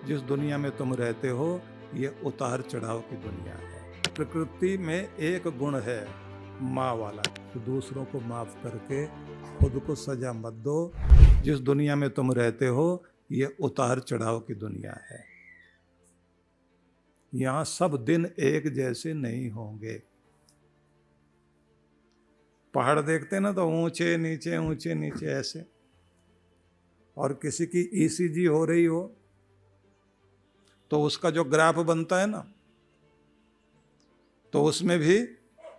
जिस दुनिया में तुम रहते हो ये उतार चढ़ाव की दुनिया है। प्रकृति में एक गुण है माँ वाला, तो दूसरों को माफ करके खुद को सजा मत दो। जिस दुनिया में तुम रहते हो ये उतार चढ़ाव की दुनिया है। यहाँ सब दिन एक जैसे नहीं होंगे। पहाड़ देखते ना तो ऊंचे नीचे ऐसे, और किसी की ईसीजी हो रही हो तो उसका जो ग्राफ बनता है ना, तो उसमें भी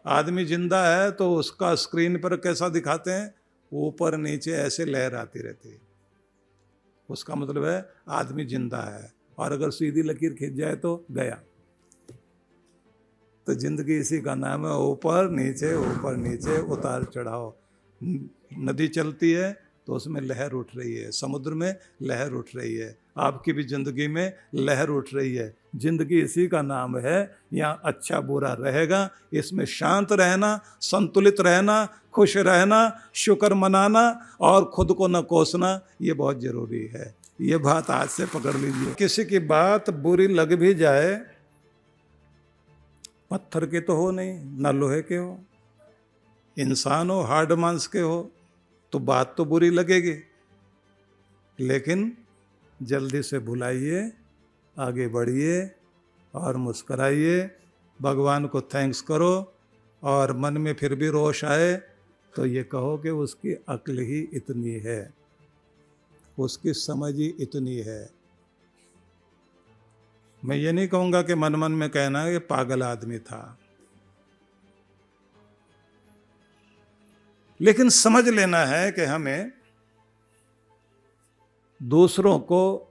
आदमी जिंदा है तो उसका स्क्रीन पर कैसा दिखाते हैं, ऊपर नीचे ऐसे लहर आती रहती है। उसका मतलब है आदमी जिंदा है, और अगर सीधी लकीर खींच जाए तो गया। तो जिंदगी इसी का नाम है, ऊपर नीचे उतार चढ़ाव। नदी चलती है तो उसमें लहर उठ रही है, समुद्र में लहर उठ रही है, आपकी भी जिंदगी में लहर उठ रही है। जिंदगी इसी का नाम है। यहाँ अच्छा बुरा रहेगा, इसमें शांत रहना, संतुलित रहना, खुश रहना, शुक्र मनाना और खुद को न कोसना, ये बहुत जरूरी है। ये बात आज से पकड़ लीजिए। किसी की बात बुरी लग भी जाए, पत्थर के तो हो नहीं, ना लोहे के हो, इंसान हो, हार्ड मांस के हो, तो बात तो बुरी लगेगी, लेकिन जल्दी से भुलाइए, आगे बढ़िए और मुस्कराइए, भगवान को थैंक्स करो। और मन में फिर भी रोष आए तो ये कहो कि उसकी अक्ल ही इतनी है, उसकी समझ ही इतनी है। मैं ये नहीं कहूँगा कि मन मन में कहना ये पागल आदमी था, लेकिन समझ लेना है कि हमें दूसरों को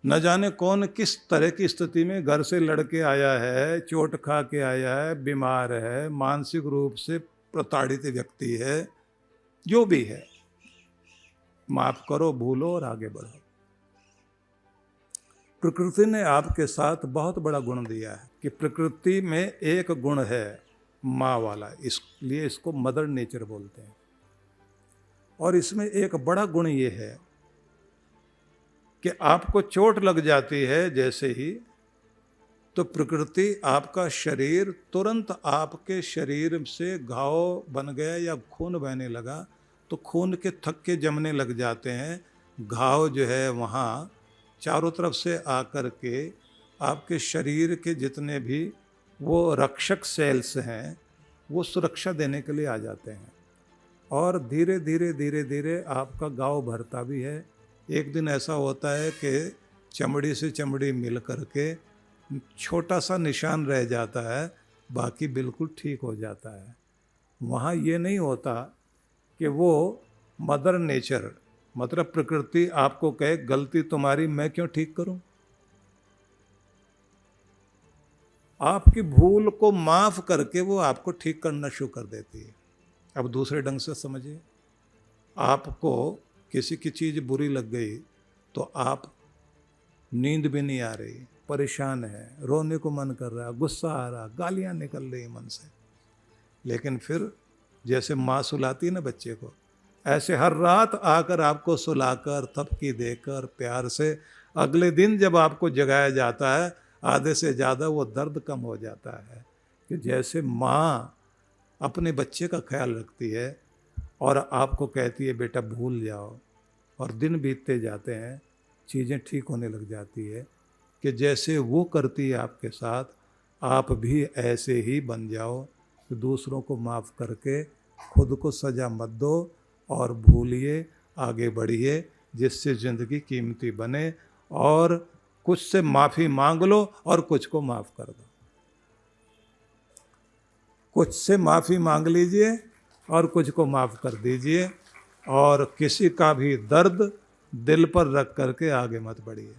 न जाने कौन किस तरह की स्थिति में घर से लड़के आया है, चोट खा के आया है, बीमार है, मानसिक रूप से प्रताड़ित व्यक्ति है, जो भी है, माफ करो, भूलो और आगे बढ़ो। प्रकृति ने आपके साथ बहुत बड़ा गुण दिया है कि प्रकृति में एक गुण है माँ वाला, इसलिए इसको मदर नेचर बोलते हैं। और इसमें एक बड़ा गुण ये है कि आपको चोट लग जाती है जैसे ही, तो प्रकृति आपका शरीर तुरंत आपके शरीर से घाव बन गया या खून बहने लगा तो खून के थक्के जमने लग जाते हैं। घाव जो है वहाँ चारों तरफ से आकर के आपके शरीर के जितने भी वो रक्षक सेल्स हैं वो सुरक्षा देने के लिए आ जाते हैं, और धीरे धीरे आपका घाव भरता भी है। एक दिन ऐसा होता है कि चमड़ी से चमड़ी मिल करके छोटा सा निशान रह जाता है, बाकी बिल्कुल ठीक हो जाता है। वहाँ ये नहीं होता कि वो मदर नेचर मतलब प्रकृति आपको कहे गलती तुम्हारी, मैं क्यों ठीक करूं। आपकी भूल को माफ करके वो आपको ठीक करना शुरू कर देती है। अब दूसरे ढंग से समझिए, आपको किसी की चीज़ बुरी लग गई तो आप नींद भी नहीं आ रही, परेशान है, रोने को मन कर रहा है, गुस्सा आ रहा, गालियां निकल रही मन से, लेकिन फिर जैसे माँ सुलाती है ना बच्चे को, ऐसे हर रात आकर आपको सुलाकर थपकी देकर प्यार से अगले दिन जब आपको जगाया जाता है, आधे से ज़्यादा वो दर्द कम हो जाता है। कि जैसे माँ अपने बच्चे का ख्याल रखती है और आपको कहती है बेटा भूल जाओ, और दिन बीतते जाते हैं, चीज़ें ठीक होने लग जाती है, कि जैसे वो करती है आपके साथ, आप भी ऐसे ही बन जाओ कि दूसरों को माफ़ करके खुद को सजा मत दो और भूलिए, आगे बढ़िए, जिससे ज़िंदगी कीमती बने। और कुछ से माफ़ी मांग लो और कुछ को माफ़ कर दो। कुछ से माफ़ी मांग लीजिए और कुछ को माफ़ कर दीजिए, और किसी का भी दर्द दिल पर रख करके आगे मत बढ़िए।